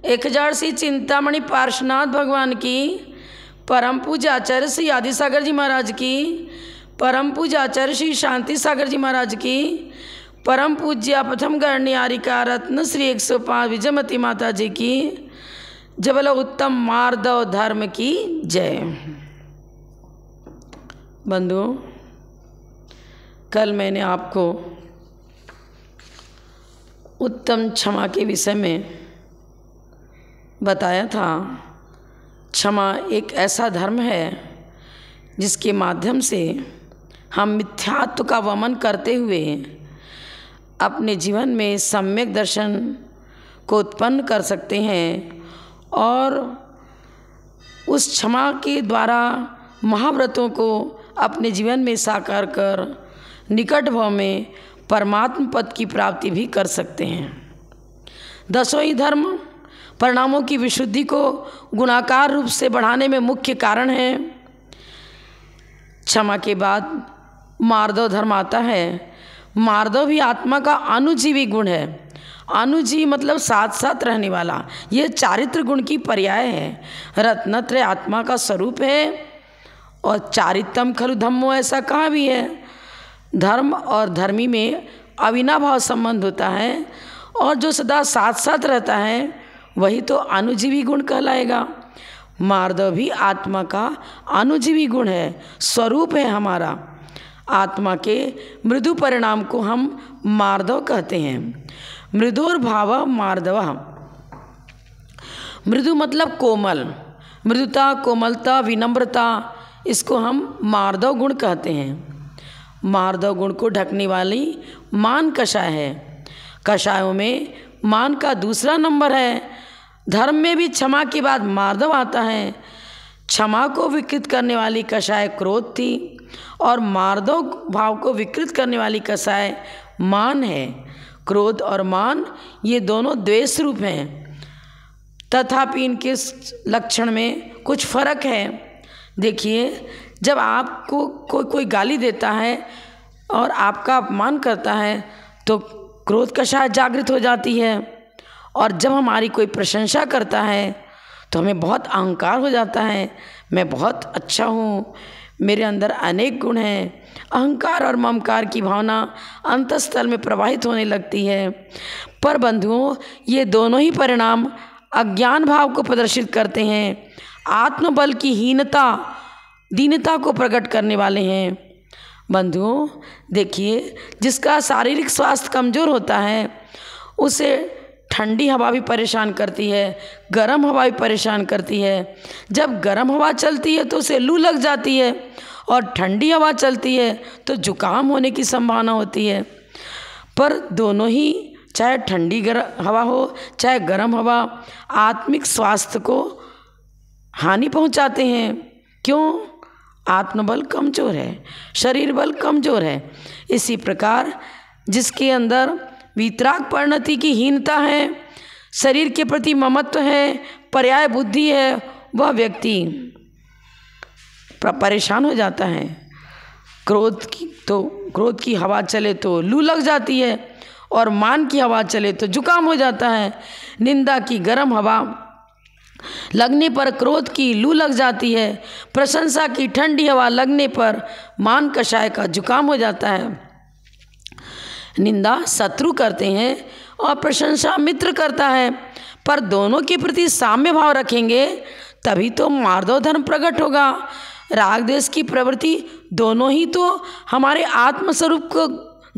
1000 श्री चिंतामणि पार्श्वनाथ भगवान की, परम पूज्य आचार्य श्री आदि सागर जी महाराज की, परम पूज्य आचार्य श्री शांति सागर जी महाराज की, परम पूज्य प्रथम गणनियारिका रत्न श्री 105 विजयमती माता जी की, जबल उत्तम मार्दव धर्म की जय। बंधुओं, कल मैंने आपको उत्तम क्षमा के विषय में बताया था। क्षमा एक ऐसा धर्म है जिसके माध्यम से हम मिथ्यात्व का वमन करते हुए अपने जीवन में सम्यक दर्शन को उत्पन्न कर सकते हैं और उस क्षमा के द्वारा महाव्रतों को अपने जीवन में साकार कर निकट भव में परमात्म पद की प्राप्ति भी कर सकते हैं। दसों ही धर्म परिणामों की विशुद्धि को गुणाकार रूप से बढ़ाने में मुख्य कारण है। क्षमा के बाद मार्दव धर्म आता है। मार्दव भी आत्मा का अनुजीवी गुण है। अनुजीवी मतलब साथ साथ रहने वाला, ये चारित्र गुण की पर्याय है। रत्नत्रय आत्मा का स्वरूप है और चारित्रम खलु धम्मो, ऐसा कहा भी है। धर्म और धर्मी में अविनाभाव संबंध होता है और जो सदा साथ साथ रहता है वही तो अनुजीवी गुण कहलाएगा। मार्दव भी आत्मा का अनुजीवी गुण है, स्वरूप है हमारा। आत्मा के मृदु परिणाम को हम मार्दव कहते हैं। मृदुर्भाव मार्दव। मृदु मतलब कोमल, मृदुता, कोमलता, विनम्रता, इसको हम मार्दव गुण कहते हैं। मार्दव गुण को ढकने वाली मान कषाय है। कषायों में मान का दूसरा नंबर है। धर्म में भी क्षमा के बाद मार्दव आता है। क्षमा को विकृत करने वाली कषाय क्रोध थी और मार्दव भाव को विकृत करने वाली कषाय मान है। क्रोध और मान ये दोनों द्वेष रूप हैं, तथापि इनके लक्षण में कुछ फर्क है। देखिए, जब आपको कोई गाली देता है और आपका अपमान करता है तो क्रोध कषाय जागृत हो जाती है, और जब हमारी कोई प्रशंसा करता है तो हमें बहुत अहंकार हो जाता है। मैं बहुत अच्छा हूँ, मेरे अंदर अनेक गुण हैं। अहंकार और ममकार की भावना अंतःस्थल में प्रवाहित होने लगती है। पर बंधुओं, ये दोनों ही परिणाम अज्ञान भाव को प्रदर्शित करते हैं, आत्मबल की हीनता, दीनता को प्रकट करने वाले हैं। बंधुओं देखिए, जिसका शारीरिक स्वास्थ्य कमज़ोर होता है उसे ठंडी हवा भी परेशान करती है, गर्म हवा भी परेशान करती है। जब गर्म हवा चलती है तो उसे लू लग जाती है और ठंडी हवा चलती है तो जुकाम होने की संभावना होती है। पर दोनों ही, चाहे ठंडी हवा हो चाहे गर्म हवा, आत्मिक स्वास्थ्य को हानि पहुंचाते हैं। क्यों? आत्मबल कमज़ोर है, शरीर बल कमज़ोर है। इसी प्रकार जिसके अंदर वीतराग परिणति की हीनता है, शरीर के प्रति ममत्व है, पर्याय बुद्धि है, वह व्यक्ति परेशान हो जाता है। क्रोध की हवा चले तो लू लग जाती है और मान की हवा चले तो जुकाम हो जाता है। निंदा की गर्म हवा लगने पर क्रोध की लू लग जाती है। प्रशंसा की ठंडी हवा लगने पर मान कषाय का जुकाम हो जाता है। निंदा शत्रु करते हैं और प्रशंसा मित्र करता है, पर दोनों के प्रति साम्य भाव रखेंगे तभी तो मार्दव धर्म प्रकट होगा। राग द्वेष की प्रवृत्ति दोनों ही तो हमारे आत्मस्वरूप को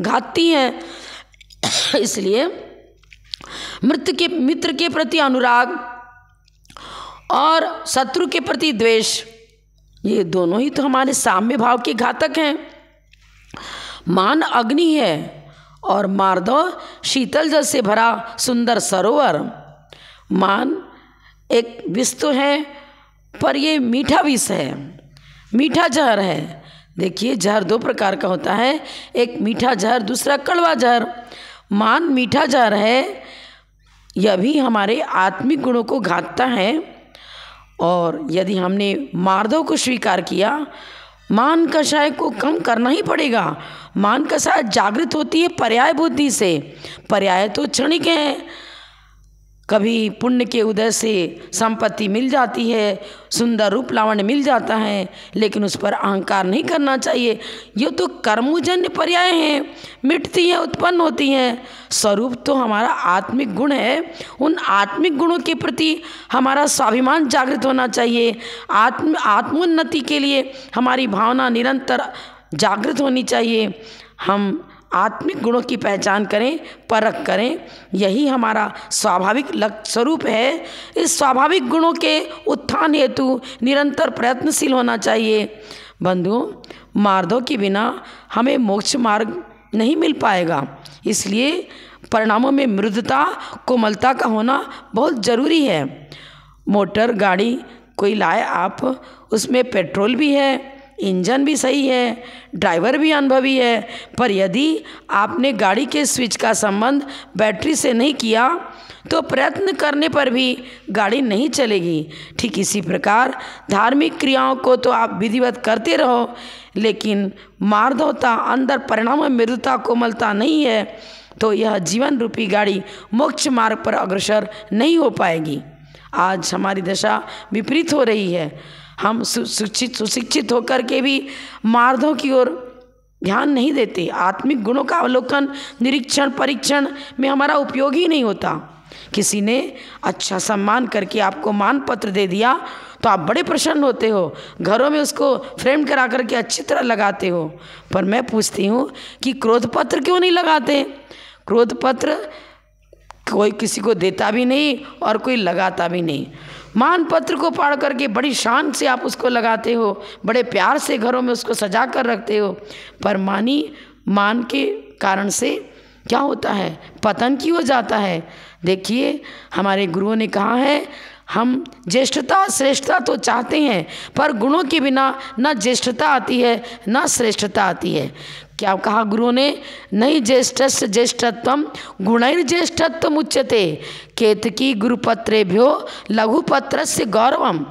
घातती हैं। इसलिए मित्र के प्रति अनुराग और शत्रु के प्रति द्वेष, ये दोनों ही तो हमारे साम्य भाव के घातक हैं। मान अग्नि है और मार्दव शीतल जल से भरा सुंदर सरोवर। मान एक विष तो है, पर ये मीठा विष है, मीठा जहर है। देखिए, जहर दो प्रकार का होता है, एक मीठा जहर, दूसरा कड़वा जहर। मान मीठा जहर है, यह भी हमारे आत्मिक गुणों को घातता है। और यदि हमने मार्दव को स्वीकार किया, मान कषाय को कम करना ही पड़ेगा। मान कषाय जागृत होती है पर्याय बुद्धि से। पर्याय तो क्षणिक हैं, कभी पुण्य के उदय से संपत्ति मिल जाती है, सुंदर रूप लावण्य मिल जाता है, लेकिन उस पर अहंकार नहीं करना चाहिए। ये तो कर्मजन्य पर्याय हैं, मिटती हैं, उत्पन्न होती हैं। स्वरूप तो हमारा आत्मिक गुण है। उन आत्मिक गुणों के प्रति हमारा स्वाभिमान जागृत होना चाहिए। आत्मोन्नति के लिए हमारी भावना निरंतर जागृत होनी चाहिए। हम आत्मिक गुणों की पहचान करें, परख करें, यही हमारा स्वाभाविक लक्ष्य स्वरूप है। इस स्वाभाविक गुणों के उत्थान हेतु निरंतर प्रयत्नशील होना चाहिए। बंधुओं, मार्दव के बिना हमें मोक्ष मार्ग नहीं मिल पाएगा। इसलिए परिणामों में मृदुता, कोमलता का होना बहुत ज़रूरी है। मोटर गाड़ी कोई लाए आप, उसमें पेट्रोल भी है, इंजन भी सही है, ड्राइवर भी अनुभवी है, पर यदि आपने गाड़ी के स्विच का संबंध बैटरी से नहीं किया तो प्रयत्न करने पर भी गाड़ी नहीं चलेगी। ठीक इसी प्रकार धार्मिक क्रियाओं को तो आप विधिवत करते रहो, लेकिन मार्दवता, अंदर परिणाम में मृदुता, कोमलता नहीं है तो यह जीवन रूपी गाड़ी मोक्ष मार्ग पर अग्रसर नहीं हो पाएगी। आज हमारी दशा विपरीत हो रही है। हम सुशिक्षित होकर के भी मार्दव की ओर ध्यान नहीं देते। आत्मिक गुणों का अवलोकन, निरीक्षण, परीक्षण में हमारा उपयोग ही नहीं होता। किसी ने अच्छा सम्मान करके आपको मान पत्र दे दिया तो आप बड़े प्रसन्न होते हो, घरों में उसको फ्रेम करा करके अच्छी तरह लगाते हो। पर मैं पूछती हूँ कि क्रोध पत्र क्यों नहीं लगाते? क्रोध पत्र कोई किसी को देता भी नहीं और कोई लगाता भी नहीं। मान पत्र को पढ़ करके बड़ी शान से आप उसको लगाते हो, बड़े प्यार से घरों में उसको सजा कर रखते हो, पर मान के कारण से क्या होता है? पतन की हो जाता है। देखिए, हमारे गुरुओं ने कहा है, हम ज्येष्ठता श्रेष्ठता तो चाहते हैं, पर गुणों के बिना न ज्येष्ठता आती है न श्रेष्ठता आती है। क्या कहा गुरुओं ने? नहीं ज्येष्ठस्य ज्येष्ठत्वम गुणैर्ज्येष्ठत्वम उच्यते, केतकी गुरुपत्रेभ्यो लघुपत्रस्य गौरवम।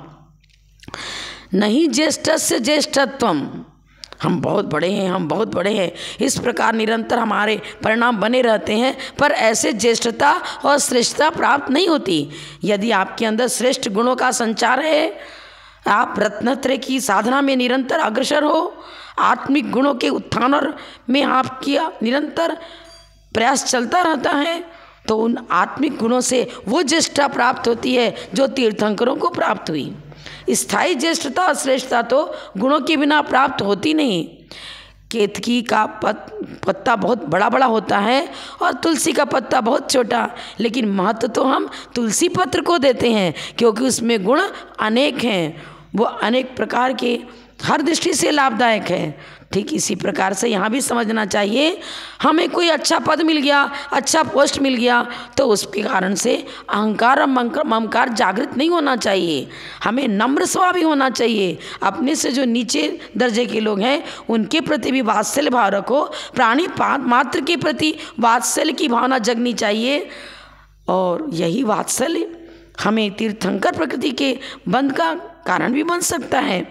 नहीं ज्येष्ठस्य ज्येष्ठत्वम, हम बहुत बड़े हैं, हम बहुत बड़े हैं, इस प्रकार निरंतर हमारे परिणाम बने रहते हैं, पर ऐसे ज्येष्ठता और श्रेष्ठता प्राप्त नहीं होती। यदि आपके अंदर श्रेष्ठ गुणों का संचार है, आप रत्नत्रय की साधना में निरंतर अग्रसर हो, आत्मिक गुणों के उत्थान में आपकी निरंतर प्रयास चलता रहता है, तो उन आत्मिक गुणों से वो ज्येष्ठता प्राप्त होती है जो तीर्थंकरों को प्राप्त हुई। स्थायी ज्येष्ठता और श्रेष्ठता तो गुणों के बिना प्राप्त होती नहीं। केतकी का पत्ता बहुत बड़ा बड़ा होता है और तुलसी का पत्ता बहुत छोटा, लेकिन महत्व तो हम तुलसी पत्र को देते हैं क्योंकि उसमें गुण अनेक हैं, वो अनेक प्रकार के हर दृष्टि से लाभदायक है। ठीक इसी प्रकार से यहाँ भी समझना चाहिए, हमें कोई अच्छा पद मिल गया, अच्छा पोस्ट मिल गया, तो उसके कारण से अहंकार और ममकार जागृत नहीं होना चाहिए। हमें नम्र स्वभाव भी होना चाहिए। अपने से जो नीचे दर्जे के लोग हैं उनके प्रति भी वात्सल्य भाव रखो, प्राणी मात्र के प्रति वात्सल्य की भावना जगनी चाहिए, और यही वात्सल्य हमें तीर्थंकर प्रकृति के बंध का कारण भी बन सकता है।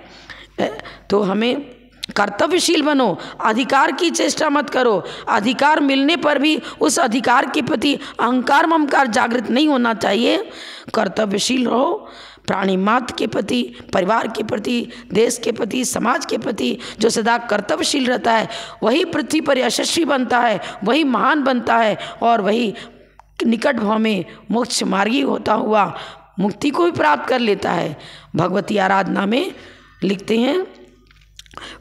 तो हमें कर्तव्यशील बनो, अधिकार की चेष्टा मत करो। अधिकार मिलने पर भी उस अधिकार के प्रति अहंकार ममकार जागृत नहीं होना चाहिए। कर्तव्यशील रहो, प्राणी मात्र के प्रति, परिवार के प्रति, देश के प्रति, समाज के प्रति जो सदा कर्तव्यशील रहता है वही पृथ्वी पर यशस्वी बनता है, वही महान बनता है, और वही निकट भाव में मोक्ष मार्गी होता हुआ मुक्ति को भी प्राप्त कर लेता है। भगवती आराधना में लिखते हैं,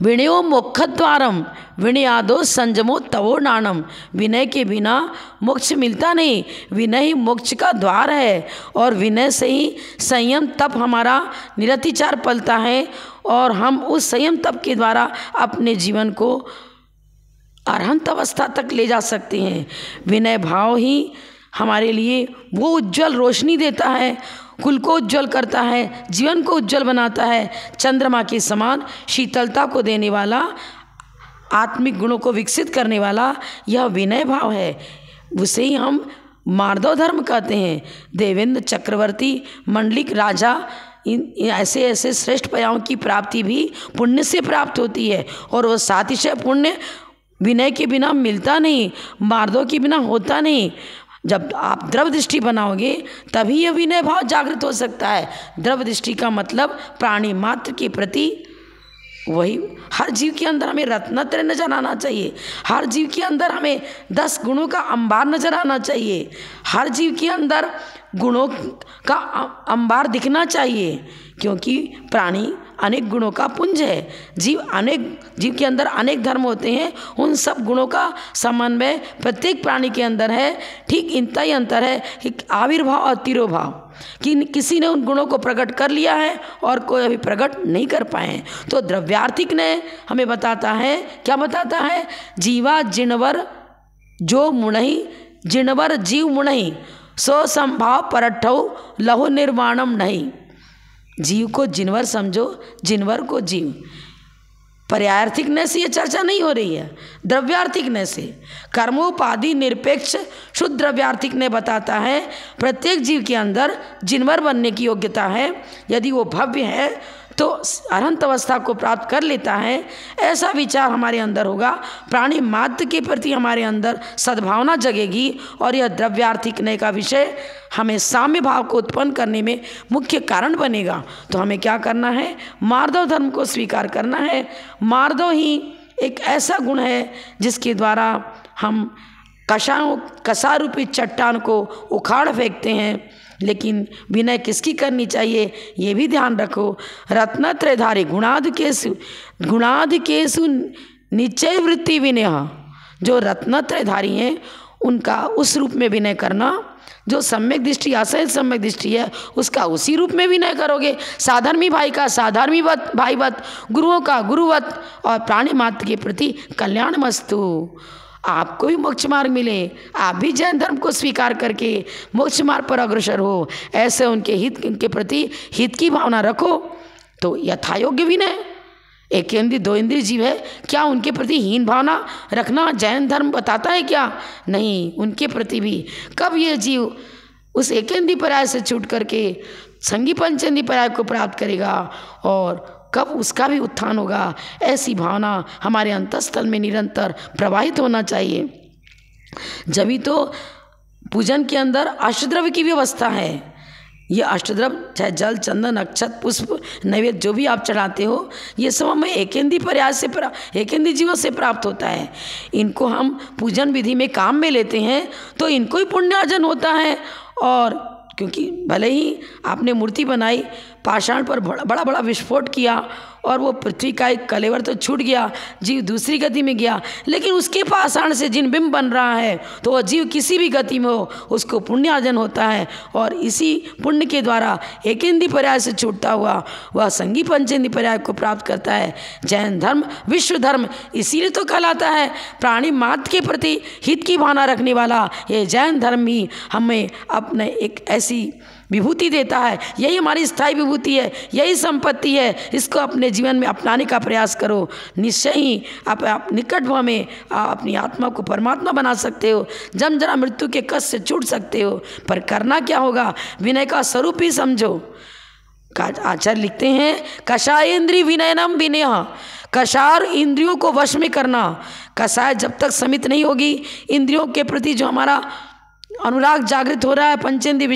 विनयो मोक्षद्वारम विनयादो संयमो तवो नाणम। विनय के बिना मोक्ष मिलता नहीं, विनय ही मोक्ष का द्वार है, और विनय से ही संयम तप हमारा निरतिचार पलता है, और हम उस संयम तप के द्वारा अपने जीवन को अरहंत अवस्था तक ले जा सकते हैं। विनय भाव ही हमारे लिए वो उज्जवल रोशनी देता है, कुल को उज्जवल करता है, जीवन को उज्जवल बनाता है। चंद्रमा के समान शीतलता को देने वाला, आत्मिक गुणों को विकसित करने वाला यह विनय भाव है। उसे ही हम मार्दव धर्म कहते हैं। देवेंद्र चक्रवर्ती, मंडलिक राजा, ऐसे ऐसे श्रेष्ठ पर्यायों की प्राप्ति भी पुण्य से प्राप्त होती है, और वो सातिशय पुण्य विनय के बिना मिलता नहीं, मार्दव के बिना होता नहीं। जब आप द्रव दृष्टि बनाओगे तभी ये विनय भाव जागृत हो सकता है। द्रव दृष्टि का मतलब प्राणी मात्र के प्रति, वही हर जीव के अंदर हमें रत्नत्रय नजर आना चाहिए। हर जीव के अंदर हमें 10 गुणों का अंबार नजर आना चाहिए। हर जीव के अंदर गुणों का अंबार दिखना चाहिए, क्योंकि प्राणी अनेक गुणों का पुंज है। जीव के अंदर अनेक धर्म होते हैं, उन सब गुणों का समन्वय प्रत्येक प्राणी के अंदर है। ठीक इतना ही अंतर है कि आविर्भाव और तिरोभाव, कि किसी ने उन गुणों को प्रकट कर लिया है और कोई अभी प्रकट नहीं कर पाए। तो द्रव्यार्थिक ने हमें बताता है, क्या बताता है? जीवा जिणवर जो मुणहि, जिणवर जीव मुणहि, सो संभाव परठौ लहु निर्वाणम नहीं। जीव को जिनवर समझो, जिनवर को जीव। पर्यायार्थिकने से ये चर्चा नहीं हो रही है, द्रव्यार्थिकने से। कर्मोपाधि निरपेक्ष शुद्ध द्रव्यार्थिक ने बताता है प्रत्येक जीव के अंदर जिनवर बनने की योग्यता है। यदि वो भव्य है तो अनंत अवस्था को प्राप्त कर लेता है, ऐसा विचार हमारे अंदर होगा। प्राणी मात्र के प्रति हमारे अंदर सद्भावना जगेगी और यह द्रव्यार्थिक नय का विषय हमें साम्य भाव को उत्पन्न करने में मुख्य कारण बनेगा। तो हमें क्या करना है? मार्दव धर्म को स्वीकार करना है। मार्दव ही एक ऐसा गुण है जिसके द्वारा हम कसार रूपी चट्टान को उखाड़ फेंकते हैं। लेकिन विनय किसकी करनी चाहिए ये भी ध्यान रखो। रत्नत्रयधारी गुणाधिकेषु निश्चय वृत्ति विनय, जो रत्नत्रयधारी हैं उनका उस रूप में विनय करना जो सम्यक दृष्टि असहित सम्यक दृष्टि है, उसका उसी रूप में विनय करोगे। साधर्मी भाई का साधर्मीवत भाईवत, गुरुओं का गुरुवत, और प्राणी मात्र के प्रति कल्याणमस्तु। आपको भी मोक्ष मार्ग मिले, आप भी जैन धर्म को स्वीकार करके मोक्ष मार्ग पर अग्रसर हो, ऐसे उनके प्रति हित की भावना रखो। तो यथायोग्य विनय। एक इंद्रिय 2 इंद्रिय जीव है, क्या उनके प्रति हीन भावना रखना जैन धर्म बताता है क्या? नहीं, उनके प्रति भी। कब ये जीव उस एकेंद्रिय पर्याय से छूट करके संगी पंचेंद्रिय पर्याय को प्राप्त करेगा और कब उसका भी उत्थान होगा? ऐसी भावना हमारे अंतःस्थल में निरंतर प्रवाहित होना चाहिए। जब ही तो पूजन के अंदर अष्टद्रव्य की व्यवस्था है। ये अष्टद्रव्य चाहे जल, चंदन, अक्षत, पुष्प, नैवेद्य जो भी आप चढ़ाते हो, ये सब हमें एकेंद्रिय पर्याय से एकेंद्रिय जीवों से प्राप्त होता है। इनको हम पूजन विधि में काम में लेते हैं तो इनको ही पुण्यार्जन होता है। और क्योंकि भले ही आपने मूर्ति बनाई, पाषाण पर बड़ा बड़ा विस्फोट किया और वो पृथ्वी का एक कलेवर तो छूट गया, जीव दूसरी गति में गया, लेकिन उसके पाषाण से जिन बिंब बन रहा है तो वह जीव किसी भी गति में हो उसको पुण्यार्जन होता है। और इसी पुण्य के द्वारा एकेंद्रिय पर्याय से छूटता हुआ वह संगी पंचेंद्रिय पर्याय को प्राप्त करता है। जैन धर्म विश्व धर्म इसीलिए तो कहलाता है। प्राणी मात्र के प्रति हित की भावना रखने वाला ये जैन धर्म ही हमें अपने एक ऐसी विभूति देता है। यही हमारी स्थायी विभूति है, यही संपत्ति है। इसको अपने जीवन में अपनाने का प्रयास करो। निश्चय ही आप निकट भाव में अपनी आत्मा को परमात्मा बना सकते हो, जन्म जरा मृत्यु के कष्ट से छूट सकते हो। पर करना क्या होगा? विनय का स्वरूप ही समझो। आचार्य लिखते हैं, कषायेन्द्रिय विनयनम विनय। कषार इंद्रियों को वश में करना। कषाय जब तक समित नहीं होगी, इंद्रियों के प्रति जो हमारा अनुराग जागृत हो रहा है, पंचेंद्रिय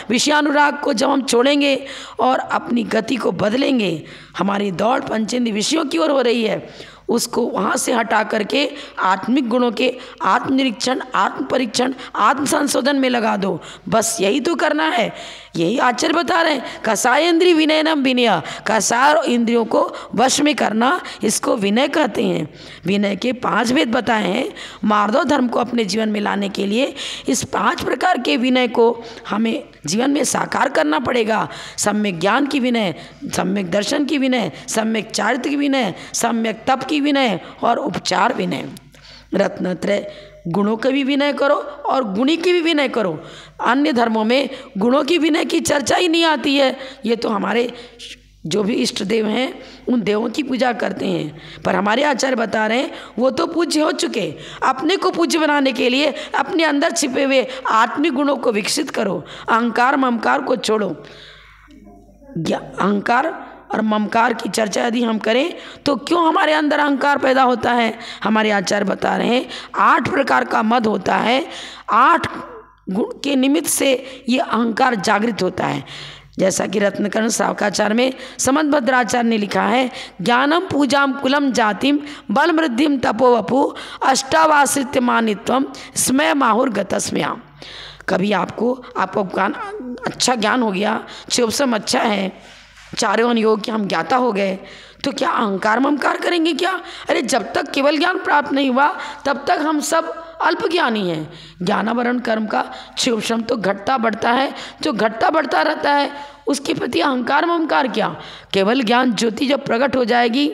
विषयानुराग को जब हम छोड़ेंगे और अपनी गति को बदलेंगे, हमारी दौड़ पंचेंद्रिय विषयों की ओर हो रही है, उसको वहाँ से हटा करके आत्मिक गुणों के आत्मनिरीक्षण, आत्म परीक्षण, आत्म संशोधन में लगा दो। बस यही तो करना है। यही आचार्य बता रहे हैं, कषायेन्द्रिय विनयनम विनय। कषाय इंद्रियों को वश में करना, इसको विनय कहते हैं। विनय के 5 भेद बताए हैं। मार्दव धर्म को अपने जीवन में लाने के लिए इस 5 प्रकार के विनय को हमें जीवन में साकार करना पड़ेगा। सम्यक ज्ञान की विनय, सम्यक दर्शन की विनय, सम्यक चारित्र की विनय, सम्यक तप की विनय और उपचार विनय। रत्नत्रय गुणों के भी विनय करो और गुणी की भी विनय करो। अन्य धर्मों में गुणों की विनय की चर्चा ही नहीं आती है। ये तो हमारे जो भी इष्ट देव हैं उन देवों की पूजा करते हैं, पर हमारे आचार्य बता रहे हैं वो तो पूज्य हो चुके। अपने को पूज्य बनाने के लिए अपने अंदर छिपे हुए आत्मिक गुणों को विकसित करो। अहंकार ममकार को छोड़ो। अहंकार और ममकार की चर्चा यदि हम करें तो क्यों हमारे अंदर अहंकार पैदा होता है? हमारे आचार्य बता रहे हैं 8 प्रकार का मद होता है। 8 गुण के निमित्त से ये अहंकार जागृत होता है। जैसा कि रत्नकर्ण शावकाचार्य में समंतभद्राचार्य ने लिखा है, ज्ञानम पूजाम कुलम जातिम बल मृद्धिम तपो वपु अष्टावासित्य मानित्वम स्मय माहुर गतस्म्या। कभी आपको ज्ञान अच्छा ज्ञान हो गया, शिवसम अच्छा है, चारों योग के हम ज्ञाता हो गए, तो क्या अहंकार ममकार करेंगे क्या? अरे जब तक केवल ज्ञान प्राप्त नहीं हुआ तब तक हम सब अल्प ज्ञानी हैं। ज्ञानावरण कर्म का शिवसम तो घटता बढ़ता है, जो घटता बढ़ता रहता है उसके प्रति अहंकार ममकार क्या? केवल ज्ञान ज्योति जब प्रकट हो जाएगी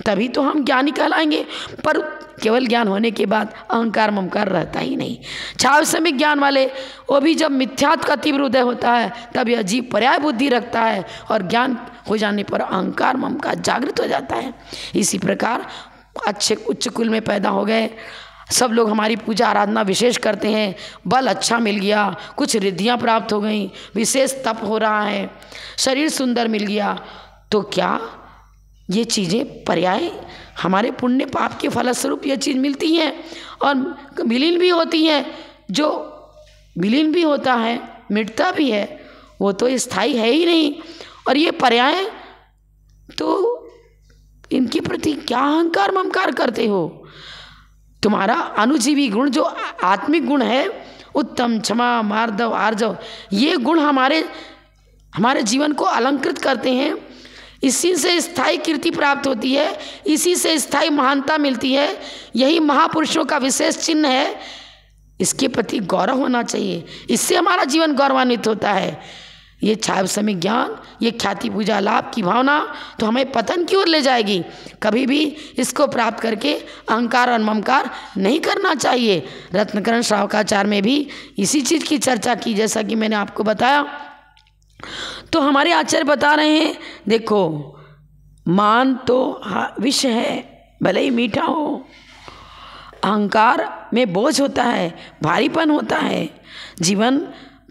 तभी तो हम ज्ञानी कहलाएंगे, पर केवल ज्ञान होने के बाद अहंकार ममकार रहता ही नहीं। छावसमिक ज्ञान वाले वो भी जब मिथ्यात्व का तीव्र उदय होता है तब यह जीव पर्याय बुद्धि रखता है और ज्ञान हो जाने पर अहंकार ममकार जागृत हो जाता है। इसी प्रकार अच्छे उच्च कुल में पैदा हो गए, सब लोग हमारी पूजा आराधना विशेष करते हैं, बल अच्छा मिल गया, कुछ रिद्धियाँ प्राप्त हो गई, विशेष तप हो रहा है, शरीर सुंदर मिल गया, तो क्या ये चीज़ें पर्याय हमारे पुण्य पाप के फलस्वरूप ये चीज़ मिलती हैं और विलीन भी होती हैं? जो विलीन भी होता है मिटता भी है वो तो स्थायी है ही नहीं, और ये पर्याय तो इनके प्रति क्या अहंकार ममकार करते हो? तुम्हारा अनुजीवी गुण जो आत्मिक गुण है, उत्तम, क्षमा, मार्दव, आर्जव, ये गुण हमारे जीवन को अलंकृत करते हैं। इसी से स्थायी कीर्ति प्राप्त होती है, इसी से स्थायी महानता मिलती है, यही महापुरुषों का विशेष चिन्ह है। इसके प्रति गौरव होना चाहिए, इससे हमारा जीवन गौरवान्वित होता है। ये छावसमिक ज्ञान, ये ख्याति पूजा लाभ की भावना तो हमें पतन की ओर ले जाएगी। कभी भी इसको प्राप्त करके अहंकार और ममकार नहीं करना चाहिए। रत्नकर्ण शावकाचार्य में भी इसी चीज़ की चर्चा की, जैसा कि मैंने आपको बताया। तो हमारे आचार्य बता रहे हैं, देखो मान तो विष है, भले ही मीठा हो, अहंकार में बोझ होता है, भारीपन होता है, जीवन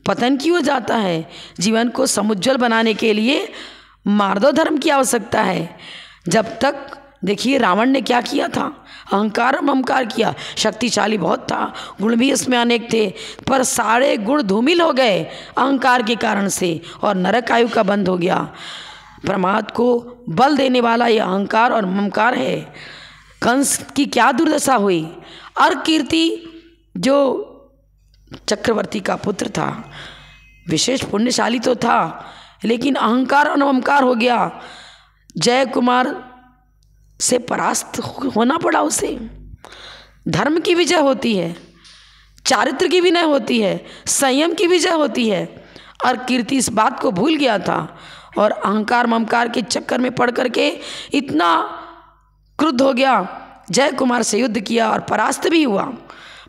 पतन की ओर जाता है। जीवन को समुज्ज्वल बनाने के लिए मार्दव धर्म की आवश्यकता है। जब तक देखिए रावण ने क्या किया था, अहंकार ममकार किया, शक्तिशाली बहुत था, गुण भी इसमें अनेक थे, पर सारे गुण धूमिल हो गए अहंकार के कारण से और नरक आयु का बंद हो गया। प्रमाद को बल देने वाला यह अहंकार और ममकार है। कंस की क्या दुर्दशा हुई, अर्कीर्ति जो चक्रवर्ती का पुत्र था, विशेष पुण्यशाली तो था, लेकिन अहंकार और ममकार हो गया। जय कुमार से परास्त होना पड़ा उसे। धर्म की विजय होती है, चारित्र की विनय होती है, संयम की विजय होती है, और कीर्ति इस बात को भूल गया था और अहंकार ममकार के चक्कर में पड़ करके इतना क्रुद्ध हो गया, जय कुमार से युद्ध किया और परास्त भी हुआ।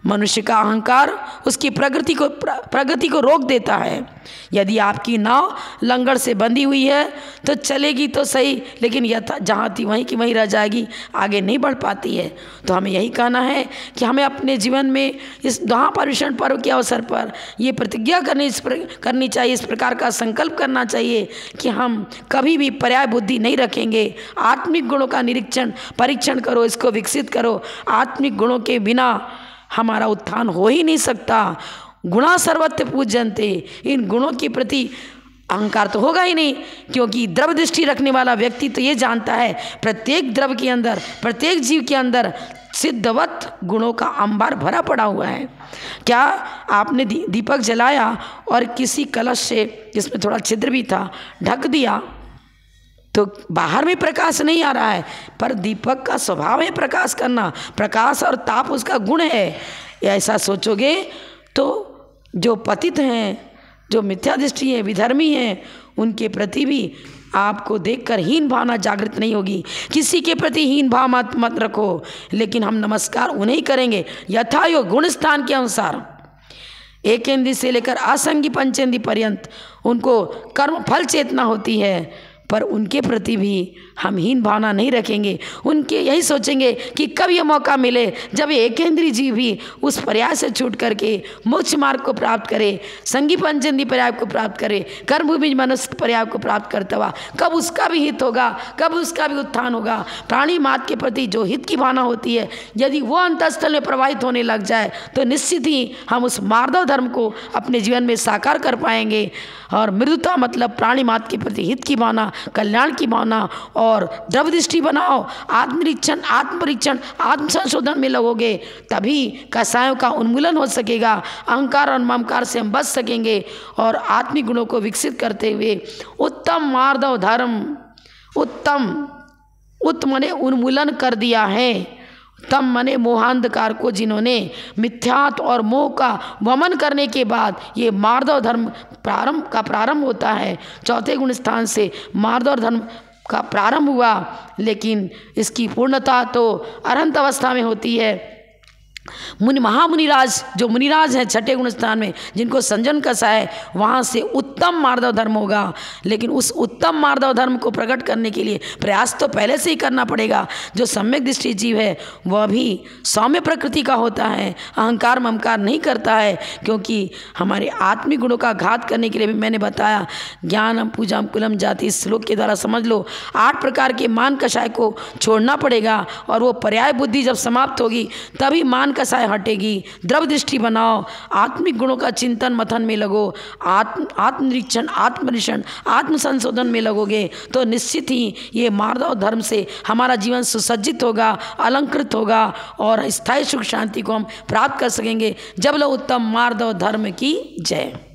मनुष्य का अहंकार उसकी प्रगति को रोक देता है। यदि आपकी नाव लंगर से बंधी हुई है तो चलेगी तो सही, लेकिन जहाँ थी वहीं की वहीं रह जाएगी, आगे नहीं बढ़ पाती है। तो हमें यही कहना है कि हमें अपने जीवन में इस महापर्युषण पर्व के अवसर पर ये प्रतिज्ञा करनी चाहिए, इस प्रकार का संकल्प करना चाहिए कि हम कभी भी पर्याय बुद्धि नहीं रखेंगे। आत्मिक गुणों का परीक्षण करो, इसको विकसित करो। आत्मिक गुणों के बिना हमारा उत्थान हो ही नहीं सकता। गुणा सर्वत्र पूज्यन्ते, इन गुणों के प्रति अहंकार तो होगा ही नहीं, क्योंकि द्रव्य दृष्टि रखने वाला व्यक्ति तो ये जानता है प्रत्येक द्रव्य के अंदर, प्रत्येक जीव के अंदर सिद्धवत गुणों का अंबार भरा पड़ा हुआ है। क्या आपने दीपक जलाया और किसी कलश से, जिसमें थोड़ा छिद्र भी था, ढक दिया तो बाहर में प्रकाश नहीं आ रहा है, पर दीपक का स्वभाव है प्रकाश करना, प्रकाश और ताप उसका गुण है। ऐसा सोचोगे तो जो पतित हैं, जो मिथ्या दृष्टि है, विधर्मी हैं, उनके प्रति भी आपको देखकर हीन भावना जागृत नहीं होगी। किसी के प्रति हीन भाव मत रखो, लेकिन हम नमस्कार उन्हें करेंगे यथा योग गुण स्थान के अनुसार। एकेंद्री से लेकर असंगी पंचेंद्री पर्यंत उनको कर्म फल चेतना होती है, पर उनके प्रति भी हम हीन भावना नहीं रखेंगे। उनके यही सोचेंगे कि कब ये मौका मिले जब ये एकेंद्रीय जीव भी उस पर्याय से छूट करके मोक्ष मार्ग को प्राप्त करे, संगी पंचेंद्रीय पर्याय को प्राप्त करे, कर्मभूमि मनुष्य पर्याय को प्राप्त करता हुआ कब उसका भी हित होगा, कब उसका भी उत्थान होगा। प्राणी मात्र के प्रति जो हित की भावना होती है यदि वो अंतःस्थल में प्रवाहित होने लग जाए तो निश्चित ही हम उस मार्दव धर्म को अपने जीवन में साकार कर पाएंगे। और मृदुता मतलब प्राणी मात्र के प्रति हित की भावना, कल्याण की भावना और द्रव्य दृष्टि बनाओ। आत्मनिरीक्षण, आत्मपरीक्षण, आत्मसंशोधन में लगोगे तभी कसायों का उन्मूलन हो सकेगा। अहंकार और ममकार से हम बच सकेंगे और आत्मिक गुणों को विकसित करते हुए उत्तम मार्दव धर्म, उत्तम ने उन्मूलन कर दिया है। तम मने मोहांधकार को जिन्होंने मिथ्यात्व और मोह का वमन करने के बाद ये मार्दव धर्म प्रारंभ होता है। चौथे गुण स्थान से मार्दव धर्म का प्रारंभ हुआ, लेकिन इसकी पूर्णता तो अरहंत अवस्था में होती है। महामुनिराज जो मुनिराज हैं छठे गुण स्थान में, जिनको संजन कसा है, वहाँ से उत्तम मार्दव धर्म होगा। लेकिन उस उत्तम मार्दव धर्म को प्रकट करने के लिए प्रयास तो पहले से ही करना पड़ेगा। जो सम्यक दृष्टि जीव है वह भी सौम्य प्रकृति का होता है, अहंकार ममकार नहीं करता है, क्योंकि हमारे आत्मिक गुणों का घात करने के लिए भी मैंने बताया ज्ञानम पूजाम कुलम जाति, इस श्लोक के द्वारा समझ लो 8 प्रकार के मान कषाय को छोड़ना पड़ेगा। और वो पर्याय बुद्धि जब समाप्त होगी तभी मान कसाय हटेगी। द्रव्य दृष्टि बनाओ, आत्मिक गुणों का चिंतन मथन में लगो, आत्मनिरीक्षण, आत्मनिरीक्षण, आत्मसंशोधन में लगोगे तो निश्चित ही ये मार्दव धर्म से हमारा जीवन सुसज्जित होगा, अलंकृत होगा और स्थायी सुख शांति को हम प्राप्त कर सकेंगे। जब लो उत्तम मार्दव धर्म की जय।